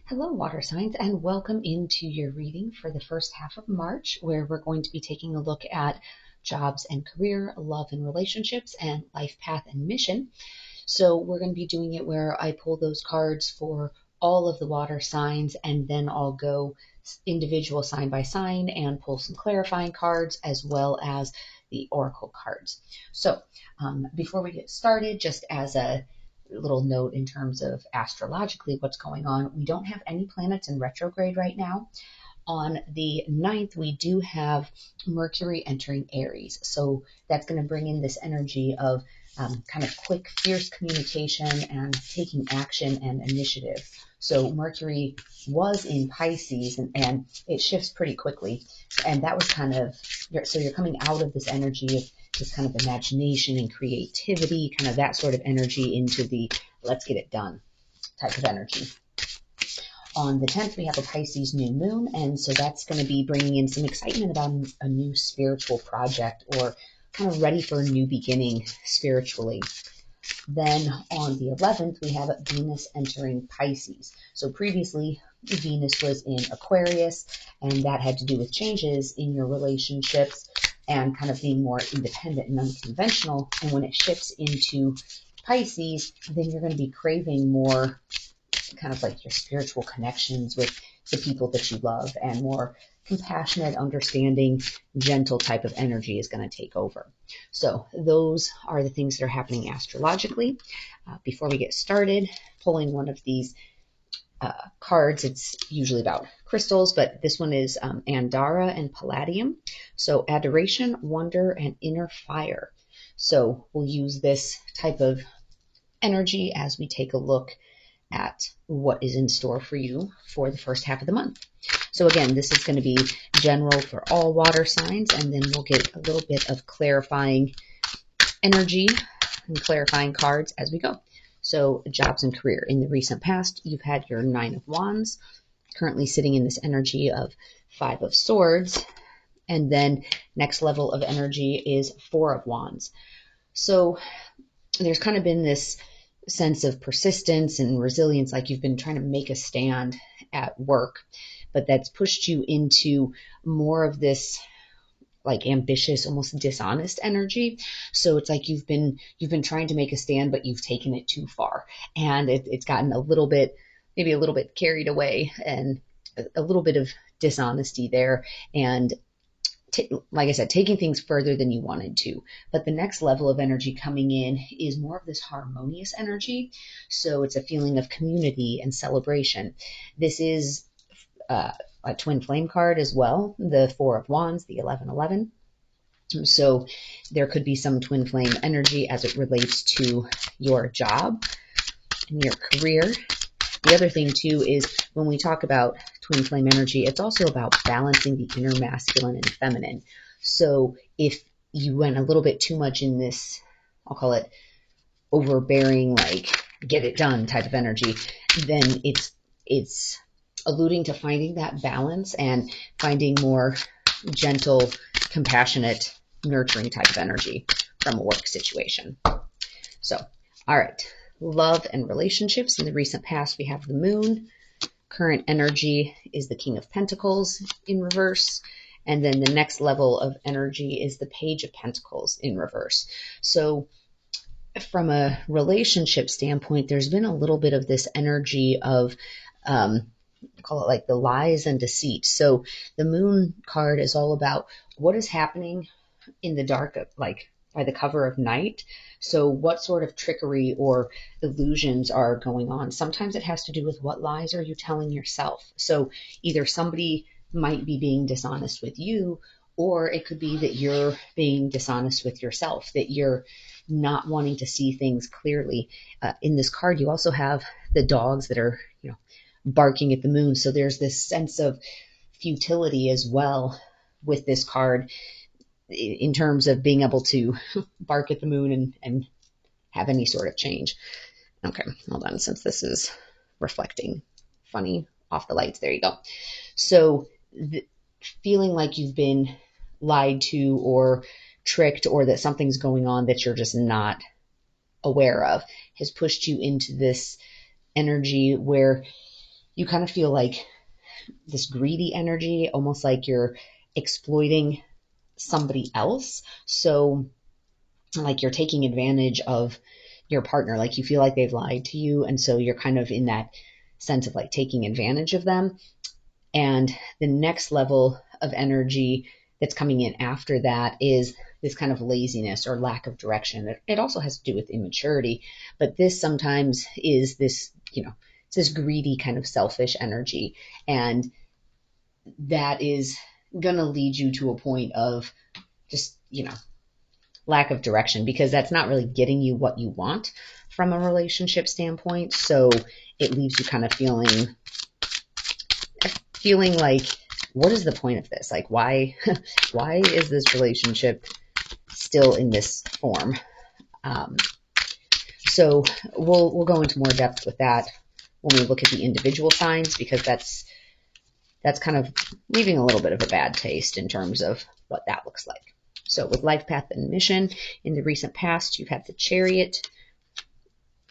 Hello, water signs, and welcome into your reading for the first half of March, where we're going to be taking a look at jobs and career, love and relationships, and life path and mission. So we're going to be doing it where I pull those cards for all of the water signs, and then I'll go individual sign by sign and pull some clarifying cards as well as the oracle cards. So before we get started, just as a little note in terms of astrologically what's going on, we don't have any planets in retrograde right now. On the 9th, we do have Mercury entering Aries. So that's going to bring in this energy of kind of quick, fierce communication and taking action and initiative. So Mercury was in Pisces and it shifts pretty quickly. And that was kind of, so you're coming out of this energy of just kind of imagination and creativity, kind of that sort of energy into the let's get it done type of energy. On the 10th, we have a Pisces new moon, and so that's going to be bringing in some excitement about a new spiritual project or kind of ready for a new beginning spiritually. Then on the 11th, we have Venus entering Pisces. So previously, Venus was in Aquarius, and that had to do with changes in your relationships and kind of being more independent and unconventional. And when it shifts into Pisces, then you're going to be craving more kind of like your spiritual connections with the people that you love, and more compassionate, understanding, gentle type of energy is going to take over. So those are the things that are happening astrologically. Before we get started, pulling one of these cards, it's usually about crystals, but this one is Andara and Palladium. So adoration, wonder, and inner fire. So we'll use this type of energy as we take a look at what is in store for you for the first half of the month. So again, this is going to be general for all water signs, and then we'll get a little bit of clarifying energy and clarifying cards as we go. So jobs and career. In the recent past, you've had your 9 of Wands, currently sitting in this energy of 5 of Swords, and then next level of energy is 4 of Wands. So there's kind of been this sense of persistence and resilience, like you've been trying to make a stand at work, but that's pushed you into more of this like ambitious, almost dishonest energy. So it's like you've been trying to make a stand, but you've taken it too far, and it's gotten maybe a little bit carried away, and a little bit of dishonesty there, and like I said, taking things further than you wanted to. But the next level of energy coming in is more of this harmonious energy. So it's a feeling of community and celebration. This is a twin flame card as well, the 4 of Wands, the 1111. So there could be some twin flame energy as it relates to your job and your career. The other thing too is when we talk about twin flame energy, it's also about balancing the inner masculine and feminine. So if you went a little bit too much in this, I'll call it overbearing, like get it done type of energy, then it's alluding to finding that balance and finding more gentle, compassionate, nurturing type of energy from a work situation. So, all right. Love and relationships. In the recent past, we have the moon. Current energy is the King of Pentacles in reverse. And then the next level of energy is the Page of Pentacles in reverse. So from a relationship standpoint, there's been a little bit of this energy of, call it like the lies and deceit. So the moon card is all about what is happening in the dark, like by the cover of night. So what sort of trickery or illusions are going on? Sometimes it has to do with what lies are you telling yourself. So either somebody might be being dishonest with you, or it could be that you're being dishonest with yourself, that you're not wanting to see things clearly. In this card, you also have the dogs that are, barking at the moon. So there's this sense of futility as well with this card, in terms of being able to bark at the moon and have any sort of change. Okay, hold on, since this is reflecting funny off the lights. There you go. So feeling like you've been lied to or tricked, or that something's going on that you're just not aware of, has pushed you into this energy where you kind of feel like this greedy energy, almost like you're exploiting somebody else. So like you're taking advantage of your partner, like you feel like they've lied to you. And so you're kind of in that sense of like taking advantage of them. And the next level of energy that's coming in after that is this kind of laziness or lack of direction. It also has to do with immaturity, but this sometimes is this, it's this greedy kind of selfish energy. And that is going to lead you to a point of just, lack of direction, because that's not really getting you what you want from a relationship standpoint. So it leaves you kind of feeling like, what is the point of this? Like, why is this relationship still in this form? So we'll go into more depth with that when we look at the individual signs, because that's kind of leaving a little bit of a bad taste in terms of what that looks like. So with life path and mission, in the recent past, you've had the Chariot,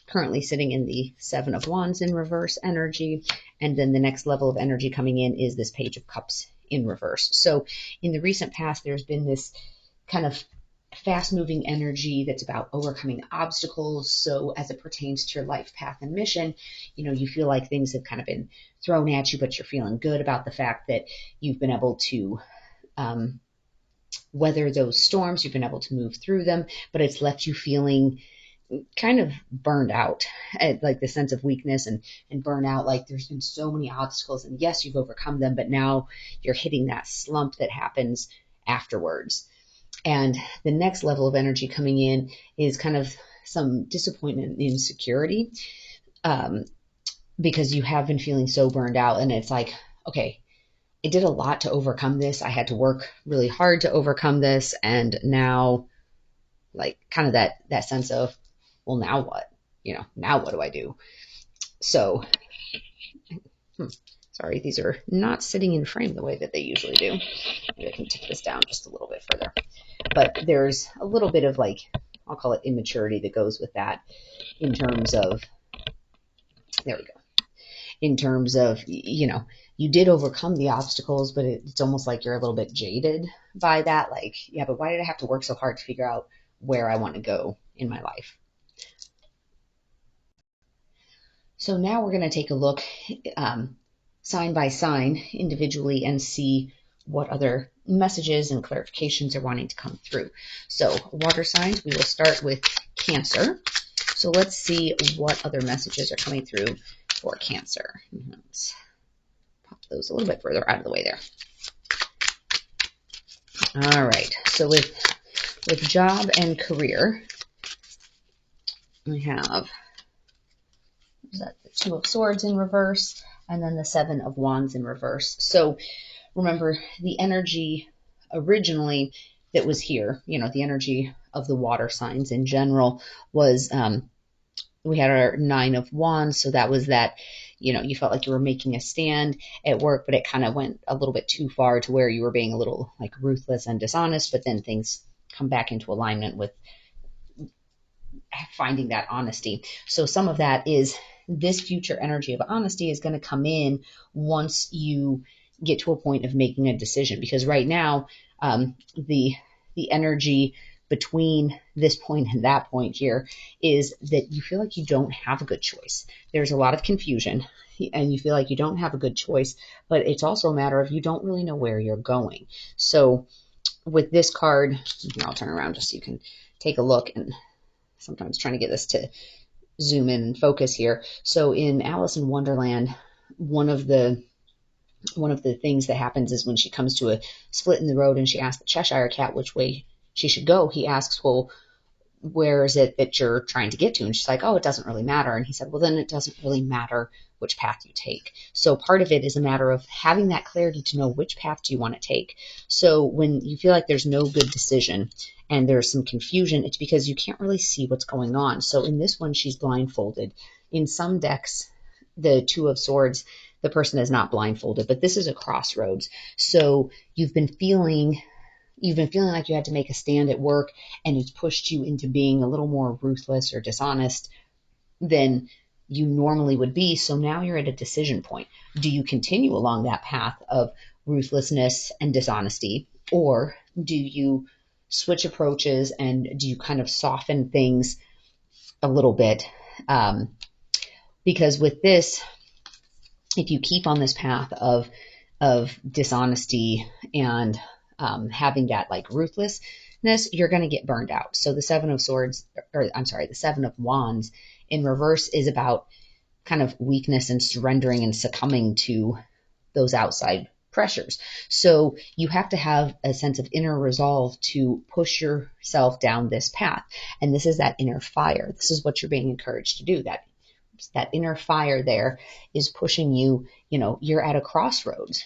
currently sitting in the Seven of Wands in reverse energy. And then the next level of energy coming in is this Page of Cups in reverse. So in the recent past, there's been this kind of fast-moving energy that's about overcoming obstacles. So as it pertains to your life path and mission, you feel like things have kind of been thrown at you, but you're feeling good about the fact that you've been able to weather those storms. You've been able to move through them, but it's left you feeling kind of burned out, like the sense of weakness and burnout. Like there's been so many obstacles, and yes, you've overcome them, but now you're hitting that slump that happens afterwards. And the next level of energy coming in is kind of some disappointment and insecurity, because you have been feeling so burned out, and it's like, okay, I did a lot to overcome this. I had to work really hard to overcome this. And now, like, kind of that sense of, well, now what? Now what do I do? So, sorry, these are not sitting in frame the way that they usually do. Maybe I can take this down just a little bit further. But there's a little bit of, like, I'll call it immaturity that goes with that in terms of, there we go. In terms of, you did overcome the obstacles, but it's almost like you're a little bit jaded by that. Like, yeah, but why did I have to work so hard to figure out where I want to go in my life? So now we're going to take a look sign by sign individually and see what other messages and clarifications are wanting to come through. So water signs, we will start with Cancer. So let's see what other messages are coming through for Cancer. Let's pop those a little bit further out of the way there. All right. So with job and career, we have the Two of Swords in reverse, and then the Seven of Wands in reverse. So remember, the energy originally that was here, the energy of the water signs in general was, we had our Nine of Wands. So that was that, you felt like you were making a stand at work, but it kind of went a little bit too far to where you were being a little like ruthless and dishonest, but then things come back into alignment with finding that honesty. So some of that is this future energy of honesty is going to come in once you get to a point of making a decision, because right now, the energy between this point and that point here is that you feel like you don't have a good choice. There's a lot of confusion and you feel like you don't have a good choice, but it's also a matter of you don't really know where you're going. So with this card, I'll turn around just so you can take a look, and sometimes trying to get this to zoom in and focus here. So in Alice in Wonderland, one of the things that happens is when she comes to a split in the road and she asks the Cheshire Cat which way she should go, he asks, well, where is it that you're trying to get to? And she's like, oh, it doesn't really matter. And he said, well, then it doesn't really matter which path you take. So part of it is a matter of having that clarity to know which path do you want to take. So when you feel like there's no good decision and there's some confusion, it's because you can't really see what's going on. So in this one, she's blindfolded. In some decks, the Two of Swords, the person is not blindfolded, but this is a crossroads. So you've been feeling like you had to make a stand at work, and it's pushed you into being a little more ruthless or dishonest than you normally would be. So now you're at a decision point. Do you continue along that path of ruthlessness and dishonesty, or do you switch approaches and do you kind of soften things a little bit? Because with this, if you keep on this path of dishonesty and having that like ruthlessness, you're going to get burned out. So the Seven of Swords, or I'm sorry, the Seven of Wands in reverse is about kind of weakness and surrendering and succumbing to those outside pressures. So you have to have a sense of inner resolve to push yourself down this path. And this is that inner fire. This is what you're being encouraged to do. That inner fire there is pushing you, you're at a crossroads.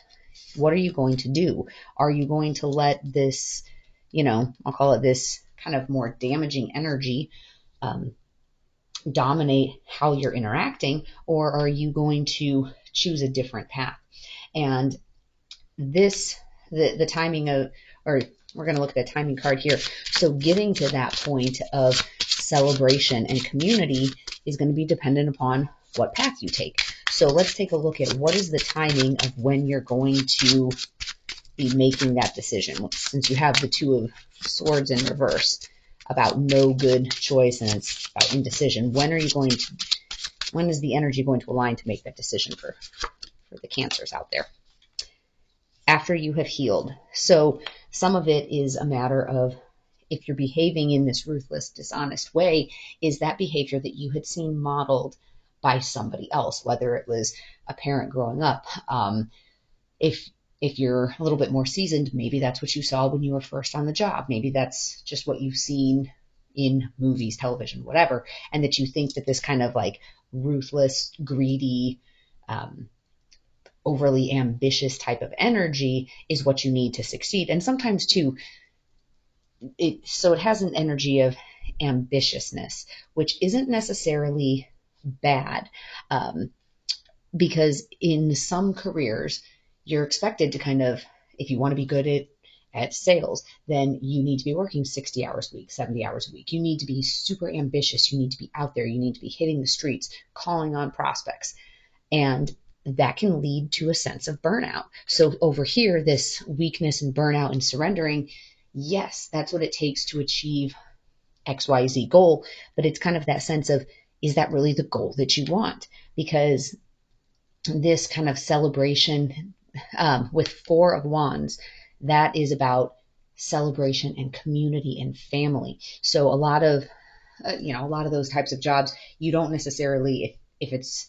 What are you going to do? Are you going to let this, I'll call it this kind of more damaging energy, dominate how you're interacting, or are you going to choose a different path? And this, the timing of, or we're going to look at the timing card here. So getting to that point of celebration and community is going to be dependent upon what path you take. So let's take a look at what is the timing of when you're going to be making that decision. Since you have the Two of Swords in reverse about no good choice and it's about indecision, when is the energy going to align to make that decision for the Cancers out there? After you have healed. So some of it is a matter of, if you're behaving in this ruthless, dishonest way, is that behavior that you had seen modeled by somebody else, whether it was a parent growing up. If you're a little bit more seasoned, maybe that's what you saw when you were first on the job. Maybe that's just what you've seen in movies, television, whatever, and that you think that this kind of like ruthless, greedy, overly ambitious type of energy is what you need to succeed. And sometimes too, it has an energy of ambitiousness, which isn't necessarily bad, because in some careers, you're expected to kind of, if you want to be good at sales, then you need to be working 60 hours a week, 70 hours a week. You need to be super ambitious. You need to be out there. You need to be hitting the streets, calling on prospects. And that can lead to a sense of burnout. So over here, this weakness and burnout and surrendering, yes, that's what it takes to achieve XYZ goal. But it's kind of that sense of, is that really the goal that you want? Because this kind of celebration with Four of Wands, that is about celebration and community and family. So a lot of those types of jobs, you don't necessarily, if it's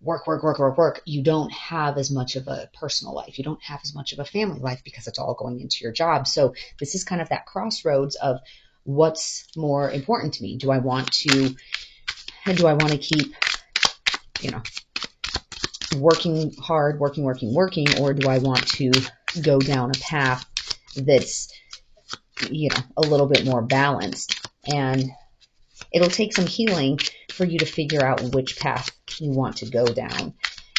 work, you don't have as much of a personal life. You don't have as much of a family life because it's all going into your job. So this is kind of that crossroads of what's more important to me. Do I want to keep, working hard, working, or do I want to go down a path that's, a little bit more balanced? And it'll take some healing for you to figure out which path you want to go down.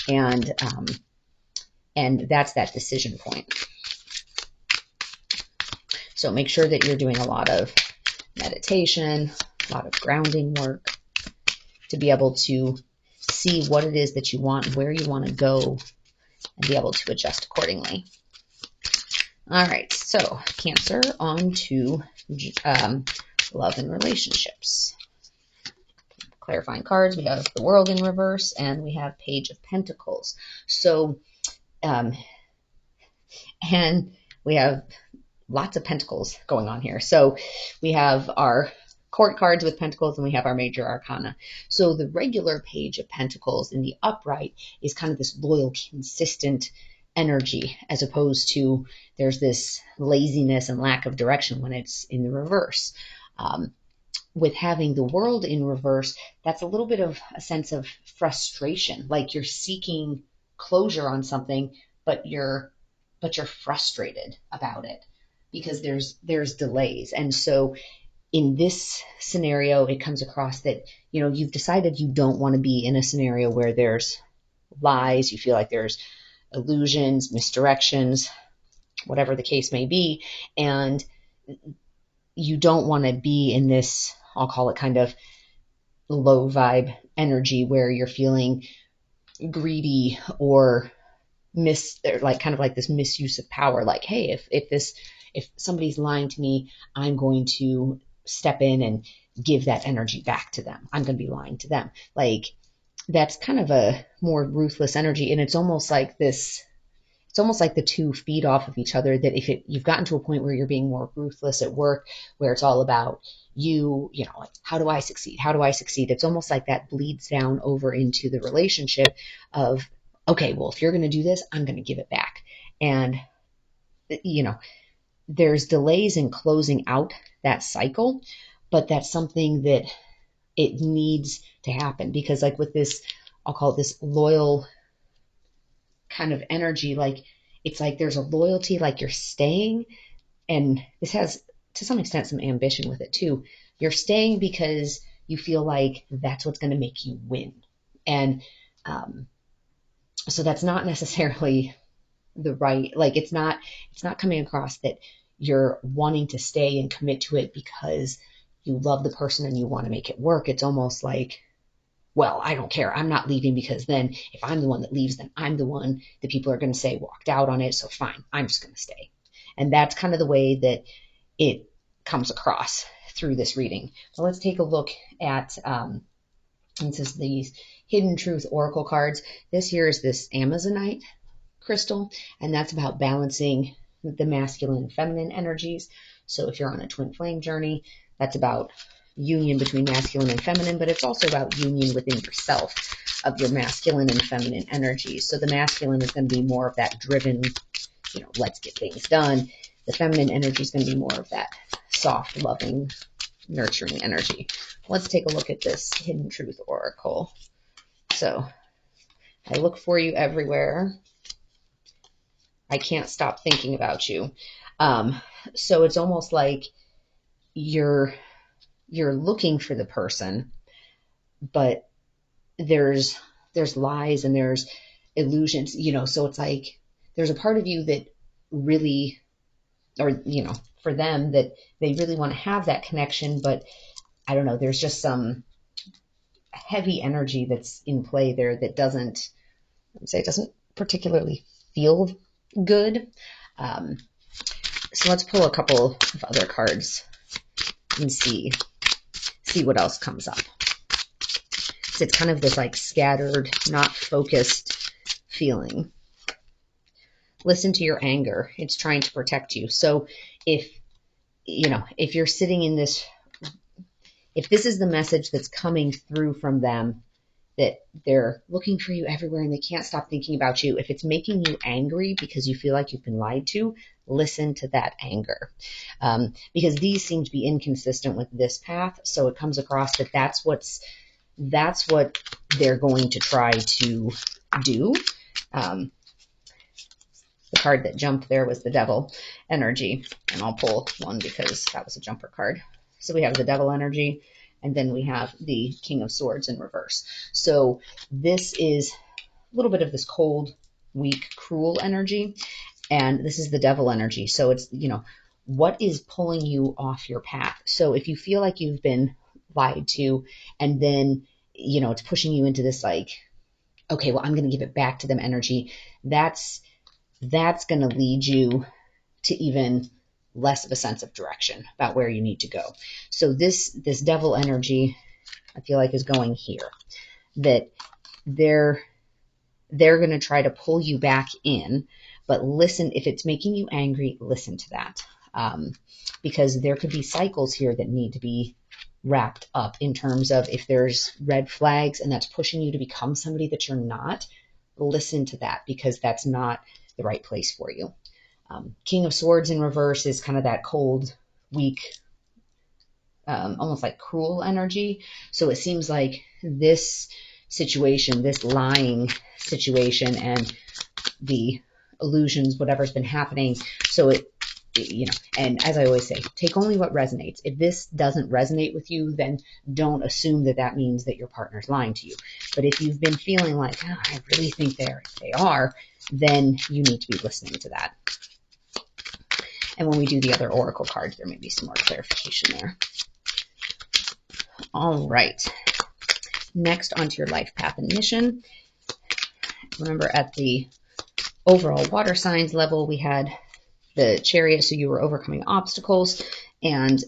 And that's that decision point. So make sure that you're doing a lot of meditation, a lot of grounding work to be able to see what it is that you want, where you want to go, and be able to adjust accordingly. All right, so Cancer, on to love and relationships. Clarifying cards, we have the World in reverse, and we have Page of Pentacles. So, and we have lots of pentacles going on here. So we have our court cards with pentacles, and we have our major arcana. So the regular Page of Pentacles in the upright is kind of this loyal, consistent energy, as opposed to there's this laziness and lack of direction when it's in the reverse. With having the World in reverse, that's a little bit of a sense of frustration, like you're seeking closure on something, but you're frustrated about it because there's delays. And so in this scenario, it comes across that, you've decided you don't want to be in a scenario where there's lies, you feel like there's illusions, misdirections, whatever the case may be, and you don't want to be in this, I'll call it kind of low vibe energy where you're feeling greedy or like kind of like this misuse of power. Like, hey, if somebody's lying to me, I'm going to step in and give that energy back to them. I'm going to be lying to them. Like, that's kind of a more ruthless energy. And it's almost like the two feed off of each other, that if you've gotten to a point where you're being more ruthless at work, where it's all about like, how do I succeed? How do I succeed? It's almost like that bleeds down over into the relationship of, okay, well, if you're going to do this, I'm going to give it back. And, there's delays in closing out that cycle, but that's something that it needs to happen, because like with this, I'll call it this loyal kind of energy, like it's like there's a loyalty, like you're staying, and this has to some extent some ambition with it too. You're staying because you feel like that's what's going to make you win. And so that's not necessarily the right, like it's not coming across that you're wanting to stay and commit to it because you love the person and you want to make it work. It's almost like, well, I don't care. I'm not leaving, because then if I'm the one that leaves, then I'm the one that people are going to say walked out on it. So fine, I'm just going to stay. And that's kind of the way that it comes across through this reading. So let's take a look at, this is these Hidden Truth Oracle cards. This here is this Amazonite crystal, and that's about balancing the masculine and feminine energies. So if you're on a twin flame journey, that's about union between masculine and feminine, but it's also about union within yourself of your masculine and feminine energies. So the masculine is going to be more of that driven, let's get things done. The feminine energy is going to be more of that soft, loving, nurturing energy. Let's take a look at this Hidden Truth Oracle. So I look for you everywhere. I can't stop thinking about you. So it's almost like you're looking for the person, but there's lies and there's illusions, so it's like there's a part of you that really, or for them, that they really want to have that connection, but I don't know, there's just some heavy energy that's in play there that doesn't particularly feel good. So let's pull a couple of other cards and see what else comes up. So it's kind of this like scattered, not focused feeling. Listen to your anger. It's trying to protect you. So if you're sitting in this, if this is the message that's coming through from them, that they're looking for you everywhere and they can't stop thinking about you, if it's making you angry because you feel like you've been lied to, listen to that anger. Because these seem to be inconsistent with this path. So it comes across that that's what they're going to try to do. The card that jumped there was the Devil energy, and I'll pull one because that was a jumper card. So we have the Devil energy, and then we have the King of Swords in reverse. So this is a little bit of this cold, weak, cruel energy, and this is the Devil energy. So it's, what is pulling you off your path? So if you feel like you've been lied to, and then, it's pushing you into this like, okay, well, I'm going to give it back to them energy, that's going to lead you to even less of a sense of direction about where you need to go. So this Devil energy, I feel like, is going here, that they're going to try to pull you back in, but listen, if it's making you angry, listen to that. Because there could be cycles here that need to be wrapped up in terms of if there's red flags and that's pushing you to become somebody that you're not, listen to that, because that's not the right place for you. King of Swords in reverse is kind of that cold, weak, almost like cruel energy. So it seems like this situation, this lying situation and the illusions, whatever's been happening. So and as I always say, take only what resonates. If this doesn't resonate with you, then don't assume that means that your partner's lying to you. But if you've been feeling like, I really think they are, then you need to be listening to that. And when we do the other oracle cards, there may be some more clarification there. All right. Next, onto your life path and mission. Remember, at the overall water signs level, we had the Chariot, so you were overcoming obstacles, and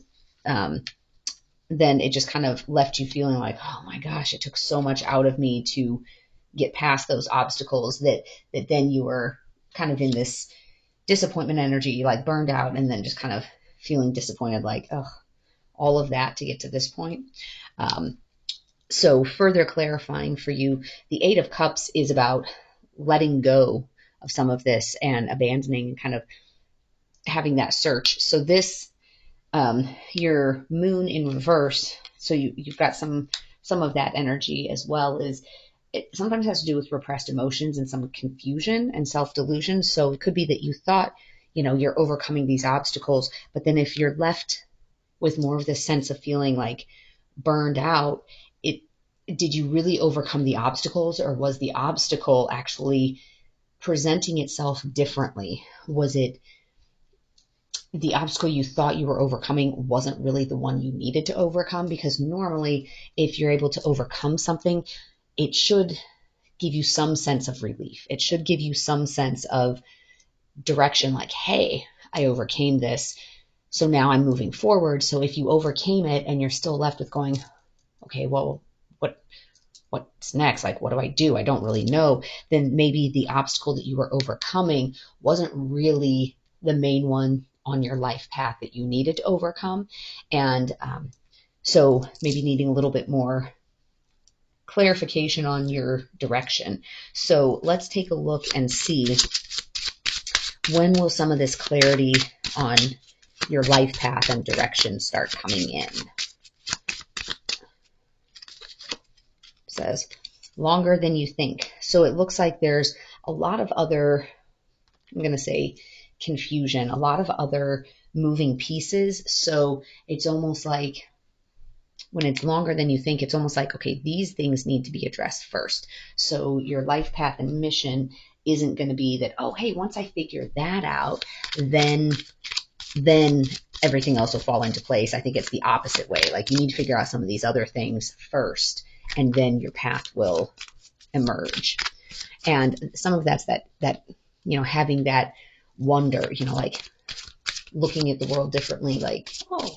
then it just kind of left you feeling like, oh my gosh, it took so much out of me to get past those obstacles that then you were kind of in this disappointment energy, like burned out, and then just kind of feeling disappointed, like, oh, all of that to get to this point. So further clarifying for you, the Eight of Cups is about letting go of some of this and abandoning and kind of having that search. So this, your moon in reverse, so you've got some of that energy, as well as it sometimes has to do with repressed emotions and some confusion and self-delusion. So it could be that you thought, you're overcoming these obstacles, but then if you're left with more of this sense of feeling like burned out, did you really overcome the obstacles, or was the obstacle actually presenting itself differently? Was it the obstacle you thought you were overcoming wasn't really the one you needed to overcome? Because normally, if you're able to overcome something, it should give you some sense of relief. It should give you some sense of direction, like, hey, I overcame this, so now I'm moving forward. So if you overcame it and you're still left with going, okay, well, what's next? Like, what do I do? I don't really know. Then maybe the obstacle that you were overcoming wasn't really the main one on your life path that you needed to overcome. And so maybe needing a little bit more clarification on your direction. So let's take a look and see, when will some of this clarity on your life path and direction start coming in? Says longer than you think. So it looks like there's a lot of other, I'm going to say, confusion, a lot of other moving pieces. So it's almost like when it's longer than you think, it's almost like, okay, these things need to be addressed first. So your life path and mission isn't going to be that, oh, hey, once I figure that out, then everything else will fall into place. I think it's the opposite way. Like, you need to figure out some of these other things first, and then your path will emerge. And some of that's that having that wonder, like looking at the world differently, like, oh,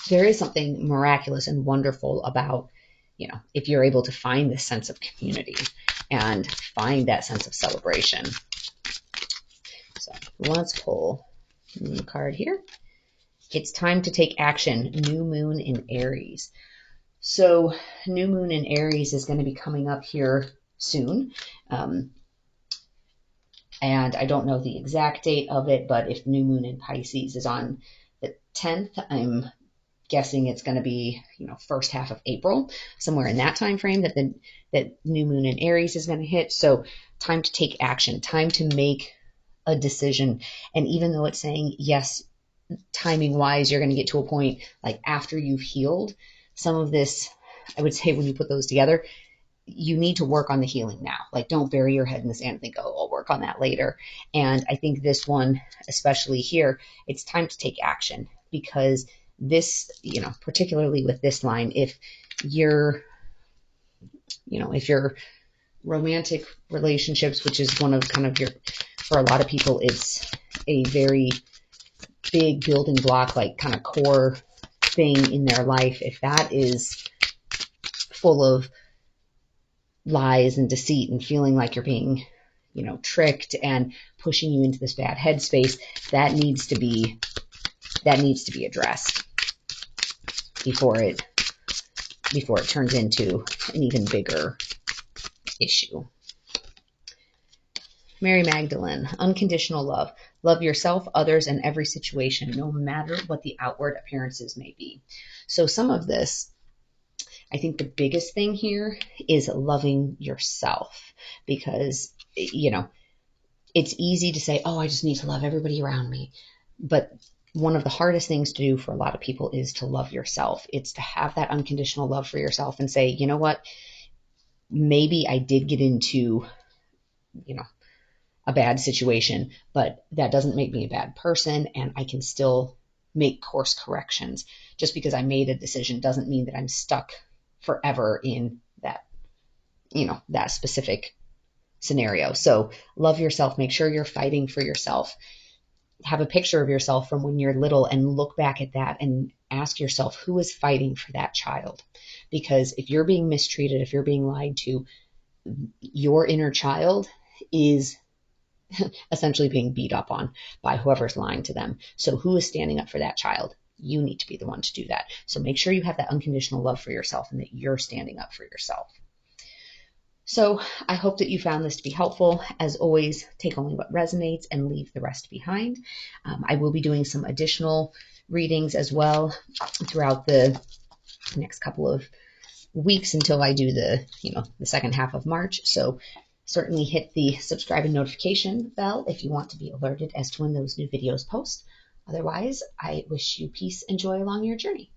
there is something miraculous and wonderful about, if you're able to find this sense of community and find that sense of celebration. So let's pull a card here. It's time to take action. New moon in Aries. So new moon in Aries is going to be coming up here soon. And I don't know the exact date of it, but if new moon in Pisces is on the 10th, I'm guessing it's going to be, first half of April, somewhere in that time frame that new moon in Aries is going to hit. So time to take action, time to make a decision. And even though it's saying, yes, timing wise, you're going to get to a point like after you've healed, some of this, I would say, when you put those together, you need to work on the healing now. Like, don't bury your head in the sand and think, oh, I'll work on that later. And I think this one, especially here, it's time to take action, because this, particularly with this line, if your romantic relationships, which is one of kind of for a lot of people, it's a very big building block, like kind of core thing in their life. If that is full of lies and deceit and feeling like you're being, tricked and pushing you into this bad headspace, that needs to be addressed before it turns into an even bigger issue. Mary Magdalene, unconditional love. Love yourself, others, and every situation, no matter what the outward appearances may be. So some of this, I think the biggest thing here is loving yourself, because, it's easy to say, oh, I just need to love everybody around me. But one of the hardest things to do for a lot of people is to love yourself. It's to have that unconditional love for yourself and say, you know what, maybe I did get into, a bad situation, but that doesn't make me a bad person, and I can still make course corrections. Just because I made a decision doesn't mean that I'm stuck forever in that, that specific scenario. So love yourself, make sure you're fighting for yourself. Have a picture of yourself from when you're little and look back at that and ask yourself, who is fighting for that child? Because if you're being mistreated, if you're being lied to, your inner child is essentially being beat up on by whoever's lying to them. So who is standing up for that child? You need to be the one to do that. So make sure you have that unconditional love for yourself and that you're standing up for yourself. So I hope that you found this to be helpful. As always, take only what resonates and leave the rest behind. I will be doing some additional readings as well throughout the next couple of weeks until I do the second half of March. So certainly hit the subscribe and notification bell if you want to be alerted as to when those new videos post. Otherwise, I wish you peace and joy along your journey.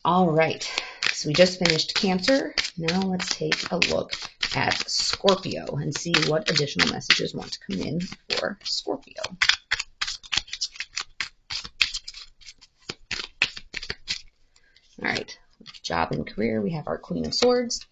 All right, so we just finished Cancer. Now let's take a look at Scorpio and see what additional messages want to come in for Scorpio. All right, job and career, we have our Queen of Swords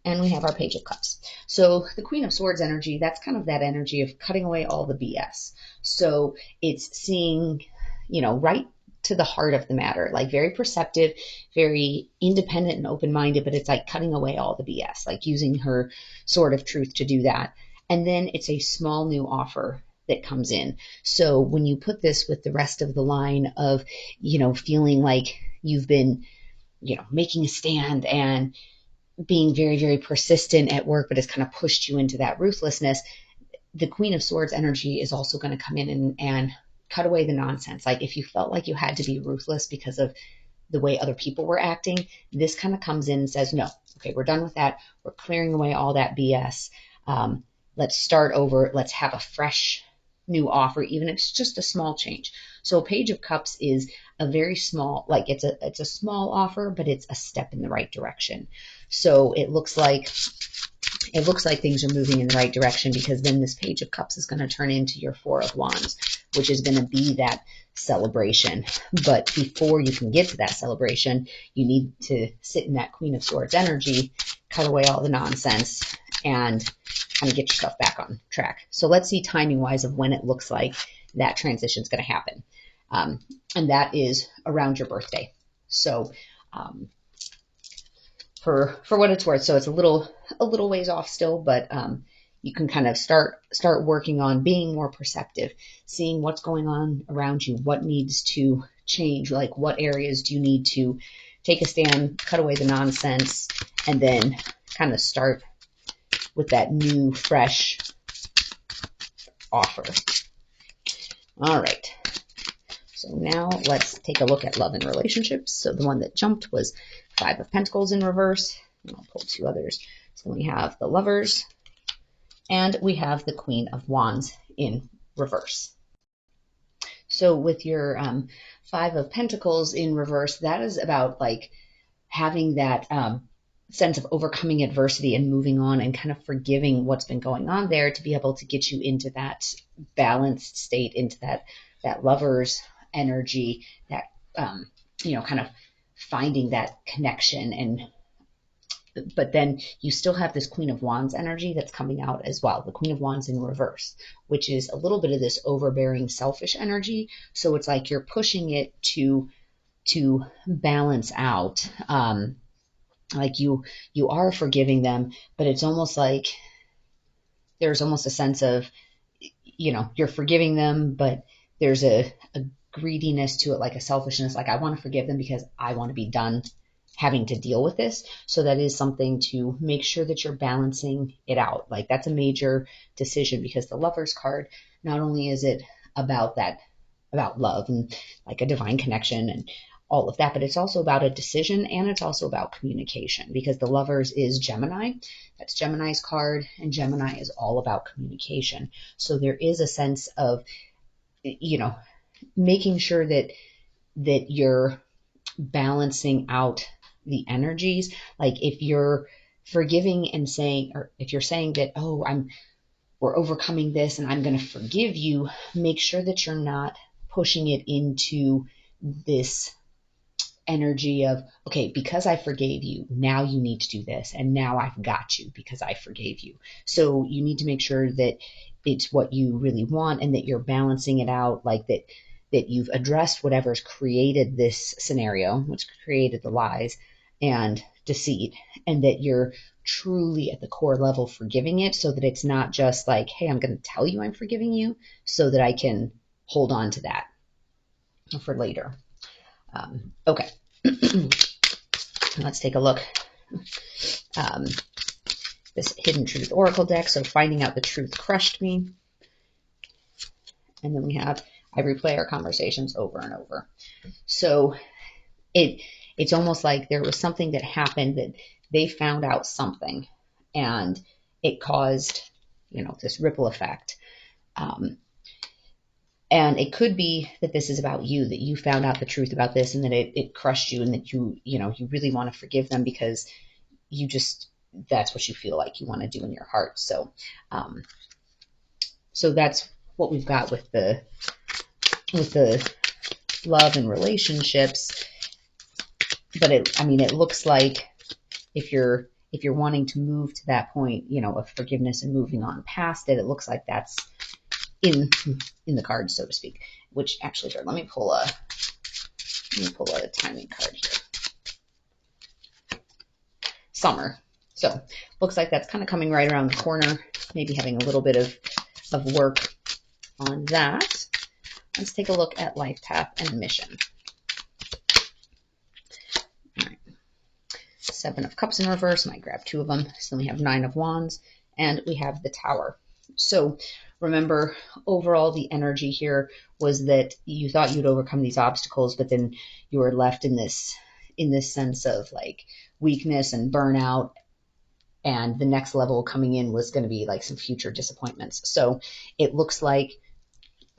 and we have our Page of Cups. So the Queen of Swords energy, that's kind of that energy of cutting away all the BS. So it's seeing, right to the heart of the matter, like very perceptive, very independent and open-minded, but it's like cutting away all the BS, like using her sword of truth to do that. And then it's a small new offer that comes in. So when you put this with the rest of the line of, feeling like you've been, making a stand and being very, very persistent at work, but it's kind of pushed you into that ruthlessness, the Queen of Swords energy is also going to come in and cut away the nonsense. Like if you felt like you had to be ruthless because of the way other people were acting, this kind of comes in and says, no, okay, we're done with that. We're clearing away all that BS. Let's start over. Let's have a fresh new offer, even if it's just a small change. So a Page of Cups is a very small, like it's a small offer, but it's a step in the right direction. So it looks like things are moving in the right direction, because then this Page of Cups is going to turn into your Four of Wands, which is going to be that celebration. But before you can get to that celebration, you need to sit in that Queen of Swords energy, cut away all the nonsense, and kind of get yourself back on track. So let's see timing-wise of when it looks like that transition is going to happen. And that is around your birthday. So for what it's worth, so it's a little ways off still, but you can kind of start working on being more perceptive, seeing what's going on around you, what needs to change, like what areas do you need to take a stand, cut away the nonsense, and then kind of start with that new, fresh offer. All right. So now let's take a look at love and relationships. So the one that jumped was Five of Pentacles in reverse. And I'll pull two others. So we have the Lovers and we have the Queen of Wands in reverse. So with your Five of Pentacles in reverse, that is about like having that sense of overcoming adversity and moving on and kind of forgiving what's been going on there to be able to get you into that balanced state, into that Lover's energy, that kind of finding that connection. But then you still have this Queen of Wands energy that's coming out as well, the Queen of Wands in reverse, which is a little bit of this overbearing, selfish energy. So it's like you're pushing it to balance out. Like you are forgiving them, but it's almost like there's almost a sense of, you're forgiving them, but there's a greediness to it, like a selfishness, like I want to forgive them because I want to be done having to deal with this. So that is something to make sure that you're balancing it out. Like that's a major decision, because the Lovers card, not only is it about love and like a divine connection and all of that, but it's also about a decision, and it's also about communication, because the Lovers is Gemini. That's Gemini's card, and Gemini is all about communication. So there is a sense of, making sure that you're balancing out the energies. Like if you're forgiving and saying, or if you're saying that, oh, we're overcoming this and I'm going to forgive you, make sure that you're not pushing it into this energy of, okay, because I forgave you, now you need to do this, and now I've got you because I forgave you. So you need to make sure that it's what you really want and that you're balancing it out, like that you've addressed whatever's created this scenario, which created the lies and deceit, and that you're truly at the core level forgiving it, so that it's not just like, hey, I'm going to tell you I'm forgiving you so that I can hold on to that for later. Okay. Let's take a look. This Hidden Truth Oracle deck. So finding out the truth crushed me. And then we have, I replay our conversations over and over. So it's almost like there was something that happened, that they found out something, and it caused, this ripple effect. And it could be that this is about you, that you found out the truth about this, and that it crushed you, and that you really want to forgive them because that's what you feel like you want to do in your heart. So, so that's what we've got with the love and relationships. But it looks like if you're wanting to move to that point, of forgiveness and moving on past it, it looks like that's in the cards, so to speak. Which actually, let me pull a timing card here. Summer. So looks like that's kind of coming right around the corner. Maybe having a little bit of work on that. Let's take a look at life path and mission. All right. 7 of Cups in reverse. I might grab 2 of them. So then we have 9 of Wands, and we have the Tower. So remember, overall, the energy here was that you thought you'd overcome these obstacles, but then you were left in this sense of like weakness and burnout. And the next level coming in was going to be like some future disappointments. So it looks like,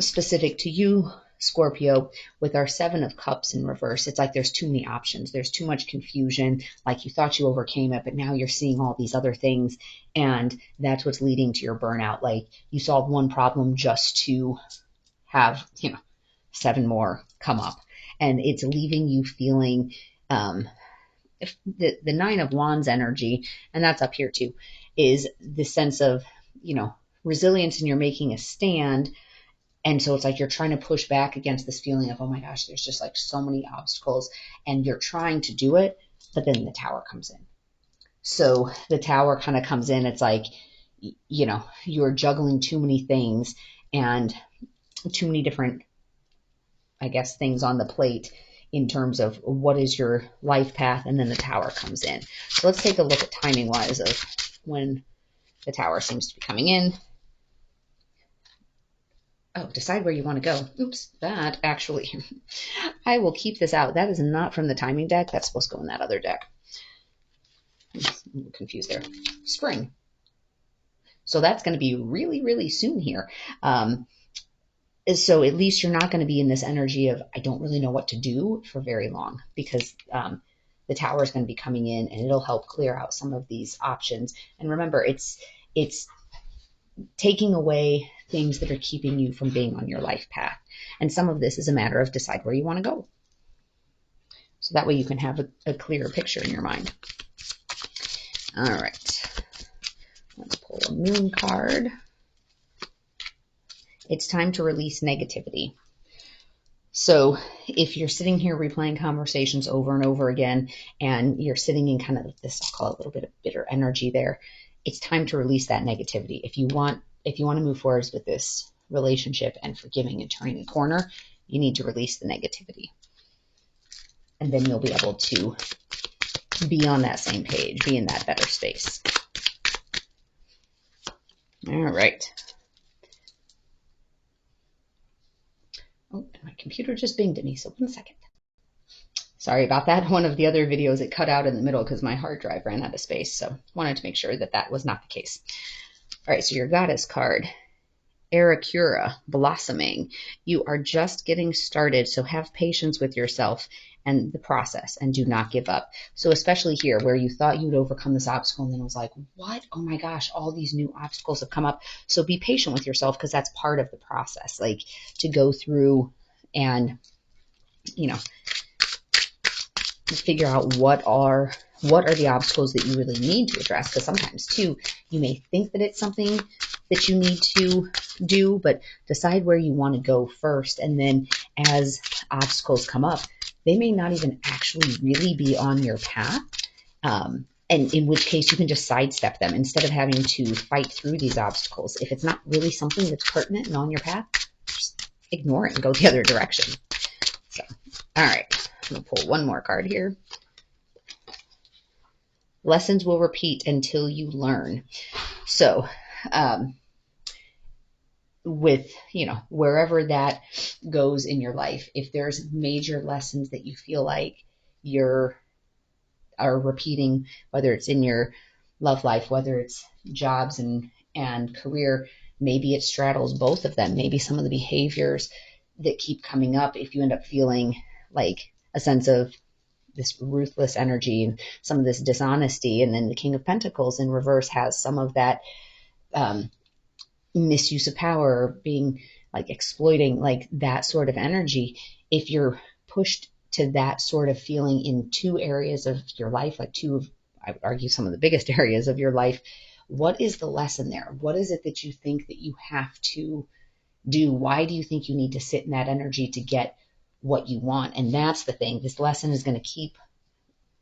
specific to you, Scorpio, with our 7 of Cups in reverse, it's like there's too many options. There's too much confusion. Like you thought you overcame it, but now you're seeing all these other things. And that's what's leading to your burnout. Like you solved one problem just to have, 7 more come up. And it's leaving you feeling, the 9 of Wands energy, and that's up here too, is the sense of, resilience, and you're making a stand. And so it's like you're trying to push back against this feeling of, oh my gosh, there's just like so many obstacles, and you're trying to do it, but then the Tower comes in. So the Tower kind of comes in. It's like, you're juggling too many things and too many different, I guess, things on the plate in terms of what is your life path, and then the Tower comes in. So let's take a look at timing wise of when the Tower seems to be coming in. Oh, decide where you want to go. Oops, that actually, I will keep this out. That is not from the timing deck. That's supposed to go in that other deck. I'm confused there. Spring. So that's going to be really, really soon here. So at least you're not going to be in this energy of, I don't really know what to do, for very long, because the Tower is going to be coming in, and it'll help clear out some of these options. And remember, it's taking away things that are keeping you from being on your life path. And some of this is a matter of decide where you want to go. So that way you can have a clearer picture in your mind. All right. Let's pull a Moon card. It's time to release negativity. So if you're sitting here replaying conversations over and over again, and you're sitting in kind of this, I'll call it a little bit of bitter energy there, it's time to release that negativity. If you want to move forward with this relationship and forgiving and turning the corner, you need to release the negativity. And then you'll be able to be on that same page, be in that better space. All right. Oh, my computer just binged at me, so 1 second. Sorry about that. One of the other videos, it cut out in the middle because my hard drive ran out of space, so wanted to make sure that was not the case. All right, so your Goddess card, Aracura, blossoming. You are just getting started, so have patience with yourself and the process, and do not give up. So especially here, where you thought you'd overcome this obstacle, and then it was like, what? Oh my gosh, all these new obstacles have come up. So be patient with yourself, because that's part of the process, like to go through and, figure out what are the obstacles that you really need to address. Because sometimes too, you may think that it's something that you need to do, but decide where you want to go first. And then as obstacles come up, they may not even actually really be on your path. And in which case you can just sidestep them instead of having to fight through these obstacles. If it's not really something that's pertinent and on your path, just ignore it and go the other direction. So, all right, I'm going to pull one more card here. Lessons will repeat until you learn. So, with, wherever that goes in your life, if there's major lessons that you feel like are repeating, whether it's in your love life, whether it's jobs and career, maybe it straddles both of them. Maybe some of the behaviors that keep coming up, if you end up feeling like a sense of this ruthless energy and some of this dishonesty, and then the King of Pentacles in reverse has some of that misuse of power, being like exploiting, like that sort of energy. If you're pushed to that sort of feeling in two areas of your life, like two of, I would argue, some of the biggest areas of your life, what is the lesson there? What is it that you think that you have to do? Why do you think you need to sit in that energy to get what you want? And that's the thing. This lesson is going to keep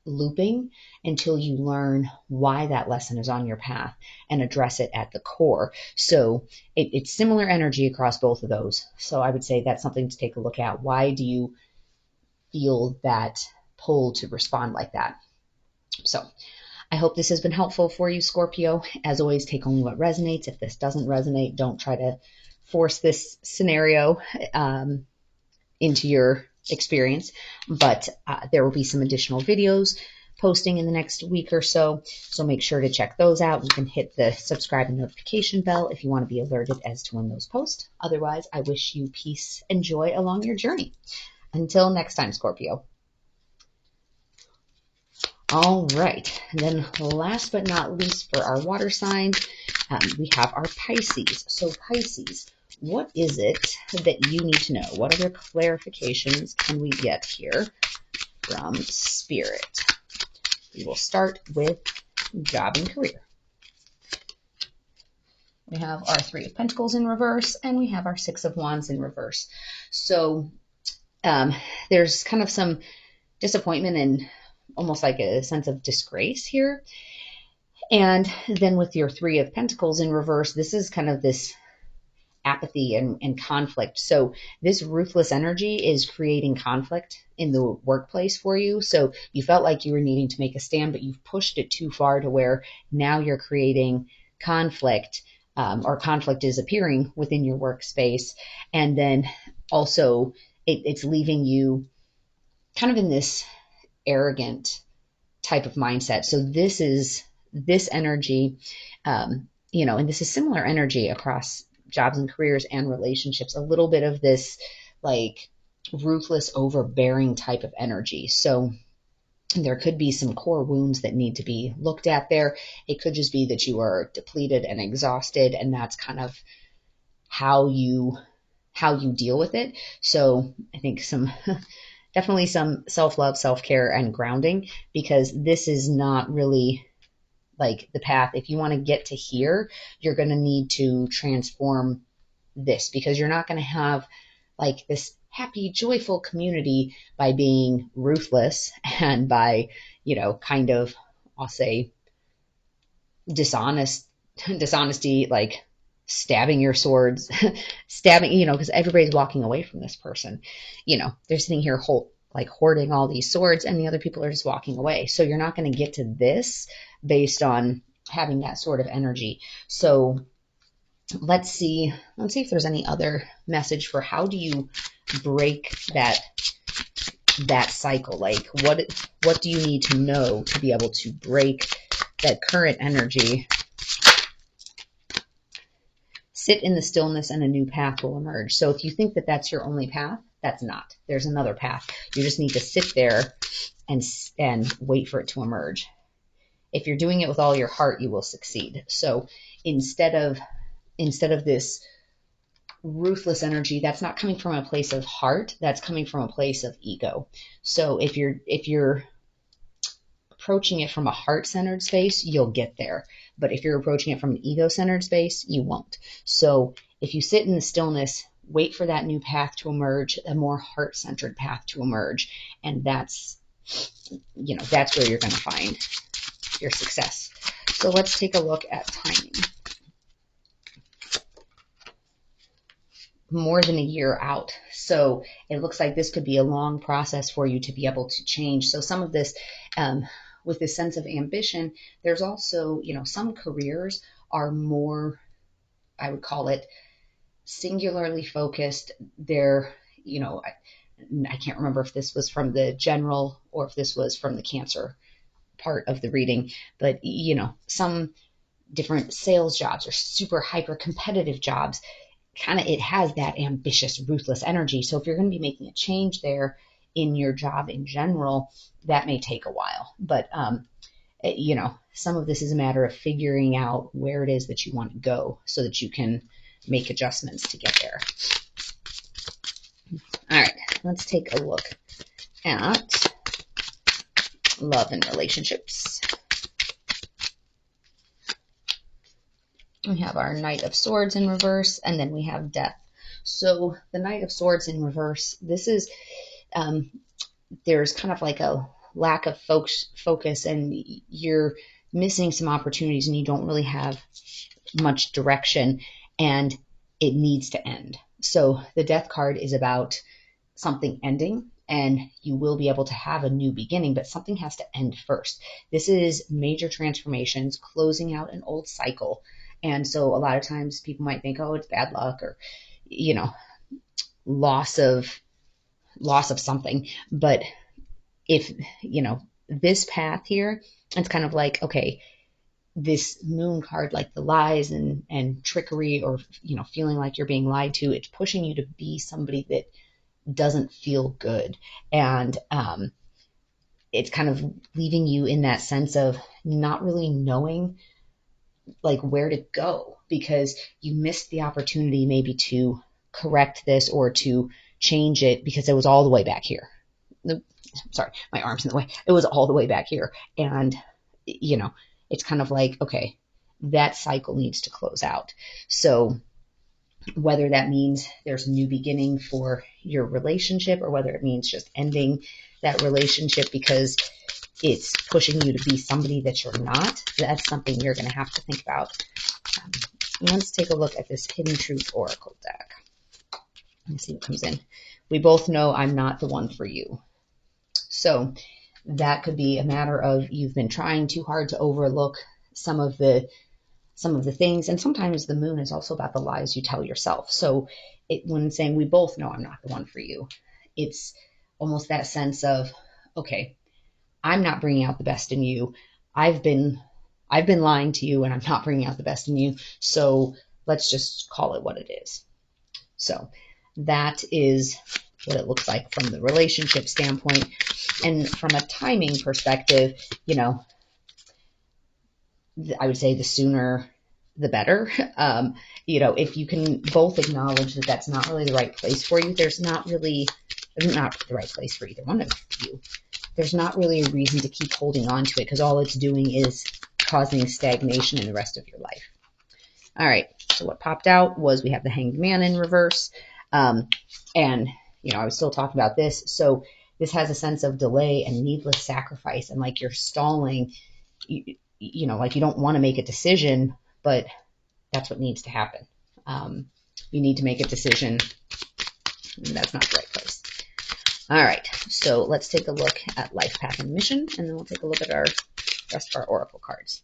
looping until you learn why that lesson is on your path and address it at the core. So it's similar energy across both of those. So I would say that's something to take a look at. Why do you feel that pull to respond like that? So I hope this has been helpful for you, Scorpio. As always, take only what resonates. If this doesn't resonate, don't try to force this scenario into your experience. But there will be some additional videos posting in the next week or so. So make sure to check those out. You can hit the subscribe and notification bell if you want to be alerted as to when those post. Otherwise, I wish you peace and joy along your journey. Until next time, Scorpio. All right. And then last but not least, for our water signs, we have our Pisces. So Pisces, what is it that you need to know? What other clarifications can we get here from Spirit? We will start with job and career. We have our Three of Pentacles in reverse, and we have our Six of Wands in reverse. So there's kind of some disappointment and almost like a sense of disgrace here. And then with your Three of Pentacles in reverse, this is kind of this apathy and conflict. So this ruthless energy is creating conflict in the workplace for you. So you felt like you were needing to make a stand, but you've pushed it too far to where now you're creating conflict, or conflict is appearing within your workspace. And then also it's leaving you kind of in this arrogant type of mindset. So this is this energy, and this is similar energy across jobs and careers and relationships, a little bit of this like ruthless, overbearing type of energy. So there could be some core wounds that need to be looked at there. It could just be that you are depleted and exhausted, and that's kind of how you deal with it. So I think definitely some self-love, self-care, and grounding, because this is not really like the path. If you want to get to here, you're going to need to transform this, because you're not going to have like this happy, joyful community by being ruthless and by, kind of, I'll say, dishonesty, like stabbing your swords, because everybody's walking away from this person. They're sitting here hoarding all these swords, and the other people are just walking away. So you're not going to get to this based on having that sort of energy. So let's see if there's any other message for how do you break that cycle. Like what do you need to know to be able to break that current energy? Sit in the stillness and a new path will emerge. So if you think that that's your only path, that's not. There's another path. You just need to sit there and wait for it to emerge. If you're doing it with all your heart, you will succeed. So instead of this ruthless energy, that's not coming from a place of heart, that's coming from a place of ego. So if you're approaching it from a heart-centered space, you'll get there. But if you're approaching it from an ego-centered space, you won't. So if you sit in the stillness, wait for that new path to emerge, a more heart-centered path to emerge. And that's where you're going to find your success. So let's take a look at timing. More than a year out. So it looks like this could be a long process for you to be able to change. So some of this, with this sense of ambition, there's also, some careers are more, I would call it, singularly focused. They're, I can't remember if this was from the general or if this was from the Cancer part of the reading, but, some different sales jobs or super hyper competitive jobs, it has that ambitious, ruthless energy. So if you're going to be making a change there in your job in general, that may take a while. But, some of this is a matter of figuring out where it is that you want to go so that you can make adjustments to get there. All right, let's take a look at love and relationships. We have our Knight of Swords in reverse, and then we have Death. So the Knight of Swords in reverse, this is, there's kind of like a lack of focus, and you're missing some opportunities, and you don't really have much direction, and it needs to end. So the Death card is about something ending, and you will be able to have a new beginning, but something has to end first. This is major transformations, closing out an old cycle. And so a lot of times people might think, oh, it's bad luck or, loss of something. But if, this path here, it's kind of like, okay, this Moon card, like the lies and trickery or, feeling like you're being lied to, it's pushing you to be somebody that doesn't feel good. And it's kind of leaving you in that sense of not really knowing like where to go, because you missed the opportunity maybe to correct this or to change it because it was all the way back here. Sorry, my arm's in the way. It was all the way back here. And, it's kind of like, okay, that cycle needs to close out. So whether that means there's a new beginning for your relationship or whether it means just ending that relationship because it's pushing you to be somebody that you're not, that's something you're going to have to think about. Let's take a look at this Hidden Truth Oracle deck. Let's see what comes in. We both know I'm not the one for you. So that could be a matter of you've been trying too hard to overlook some of the things. And sometimes the Moon is also about the lies you tell yourself. So when saying we both know I'm not the one for you, it's almost that sense of, okay, I'm not bringing out the best in you. I've been lying to you and I'm not bringing out the best in you. So let's just call it what it is. So that is what it looks like from the relationship standpoint. And from a timing perspective, I would say the sooner the better. If you can both acknowledge that that's not really the right place for you, there's not the right place for either one of you. There's not really a reason to keep holding on to it because all it's doing is causing stagnation in the rest of your life. All right, so what popped out was we have the Hanged Man in reverse. And, I was still talking about this. So this has a sense of delay and needless sacrifice and like you're stalling, like you don't want to make a decision, but that's what needs to happen. You need to make a decision. And that's not the right place. All right, so let's take a look at life path and mission, and then we'll take a look at our rest of our oracle cards.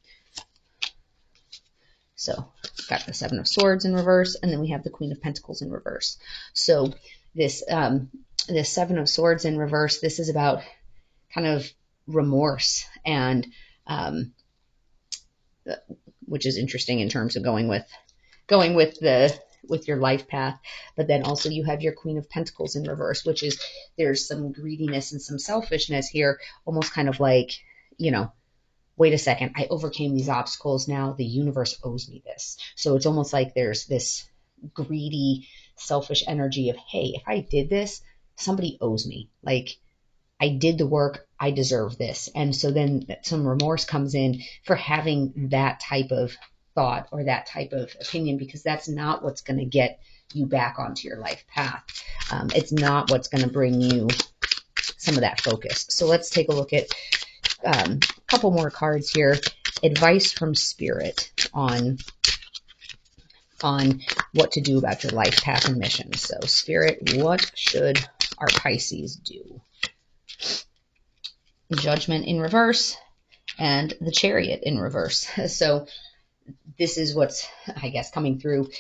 So we've got the Seven of Swords in reverse, and then we have the Queen of Pentacles in reverse. So this Seven of Swords in reverse, this is about kind of remorse, and which is interesting in terms of going with your life path. But then also you have your Queen of Pentacles in reverse, which is there's some greediness and some selfishness here, almost kind of like, wait a second, I overcame these obstacles. Now the universe owes me this. So it's almost like there's this greedy, selfish energy of, hey, if I did this, somebody owes me. Like I did the work. I deserve this. And so then some remorse comes in for having that type of thought or that type of opinion, because that's not what's going to get you back onto your life path. It's not what's going to bring you some of that focus. So let's take a look at a couple more cards here. Advice from Spirit on what to do about your life path and mission. So Spirit, what should our Pisces do? Judgment in reverse and the Chariot in reverse. So this is what's, I guess, coming through.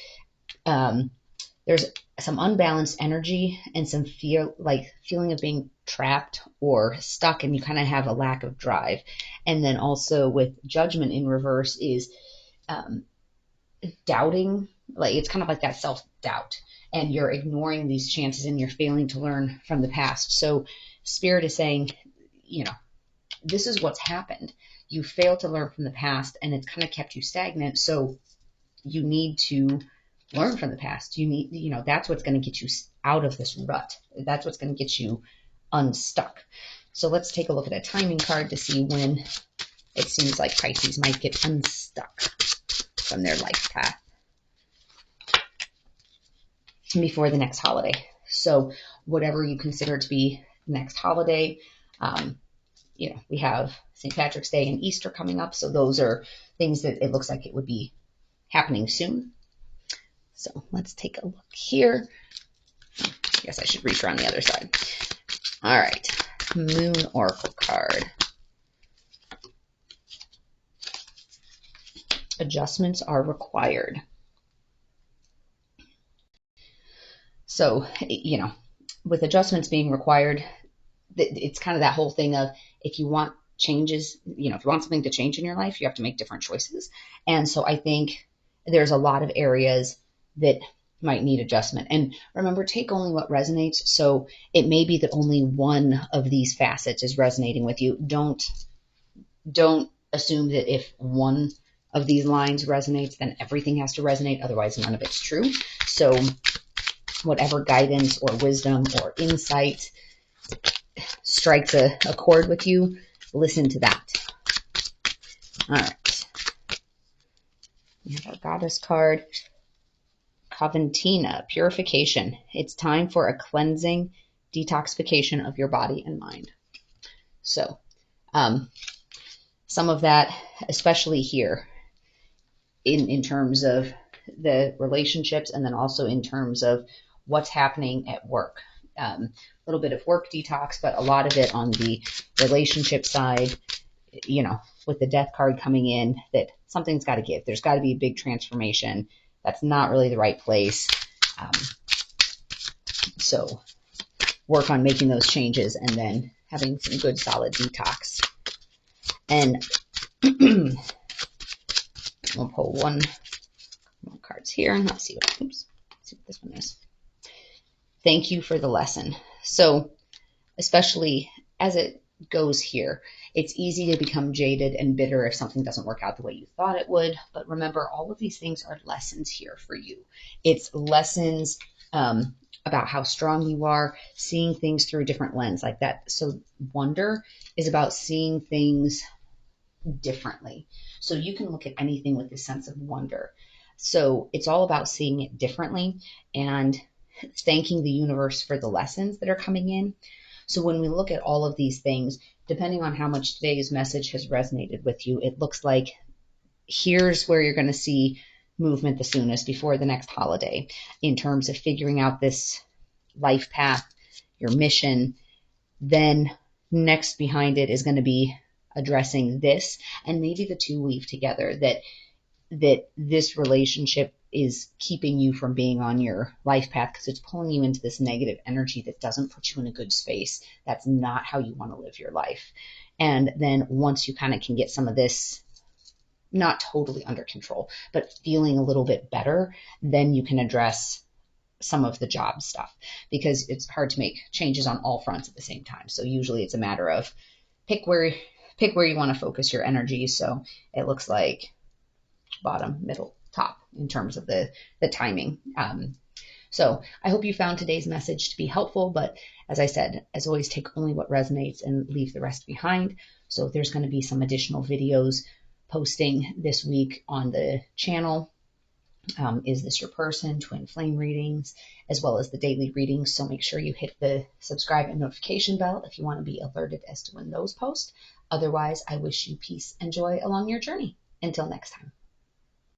There's some unbalanced energy and some feeling of being trapped or stuck, and you kind of have a lack of drive. And then also with Judgment in reverse is doubting, like it's kind of like that self-doubt, and you're ignoring these chances and you're failing to learn from the past. So Spirit is saying, this is what's happened. You failed to learn from the past, and it's kind of kept you stagnant. So you need to learn from the past. You need, that's what's going to get you out of this rut. That's what's going to get you unstuck. So let's take a look at a timing card to see when it seems like Pisces might get unstuck from their life path before the next holiday. So whatever you consider to be the next holiday, we have St. Patrick's Day and Easter coming up. So those are things that it looks like it would be happening soon. So let's take a look here. I guess I should reach around the other side. All right. Moon Oracle card. Adjustments are required. So, with adjustments being required, it's kind of that whole thing of, if you want changes, if you want something to change in your life, you have to make different choices. And so I think there's a lot of areas that might need adjustment. And remember, take only what resonates. So it may be that only one of these facets is resonating with you. Don't assume that if one of these lines resonates, then everything has to resonate. Otherwise, none of it's true. So whatever guidance or wisdom or insight strikes a chord with you, listen to that. All right. We have our Goddess card. Coventina, purification. It's time for a cleansing, detoxification of your body and mind. So some of that, especially here, in terms of the relationships, and then also in terms of what's happening at work. A little bit of work detox, but a lot of it on the relationship side, with the Death card coming in, that something's got to give. There's got to be a big transformation. That's not really the right place. So work on making those changes and then having some good solid detox. And we'll pull one more cards here, and let's see what this one is. Thank you for the lesson. So especially as it goes here, it's easy to become jaded and bitter if something doesn't work out the way you thought it would. But remember, all of these things are lessons here for you. It's lessons about how strong you are, seeing things through a different lens like that. So wonder is about seeing things differently. So you can look at anything with this sense of wonder. So it's all about seeing it differently and thanking the universe for the lessons that are coming in. So when we look at all of these things, depending on how much today's message has resonated with you, it looks like here's where you're going to see movement the soonest before the next holiday in terms of figuring out this life path, your mission. Then next behind it is going to be addressing this, and maybe the two weave together, that this relationship is keeping you from being on your life path because it's pulling you into this negative energy that doesn't put you in a good space. That's not how you want to live your life. And then once you kind of can get some of this, not totally under control, but feeling a little bit better, then you can address some of the job stuff, because it's hard to make changes on all fronts at the same time. So usually it's a matter of pick where you want to focus your energy. So it looks like bottom, middle, top in terms of the timing. So I hope you found today's message to be helpful, but as I said, as always, take only what resonates and leave the rest behind. So there's going to be some additional videos posting this week on the channel. Is this your person? Twin flame readings, as well as the daily readings. So make sure you hit the subscribe and notification bell if you want to be alerted as to when those post. Otherwise, I wish you peace and joy along your journey. Until next time.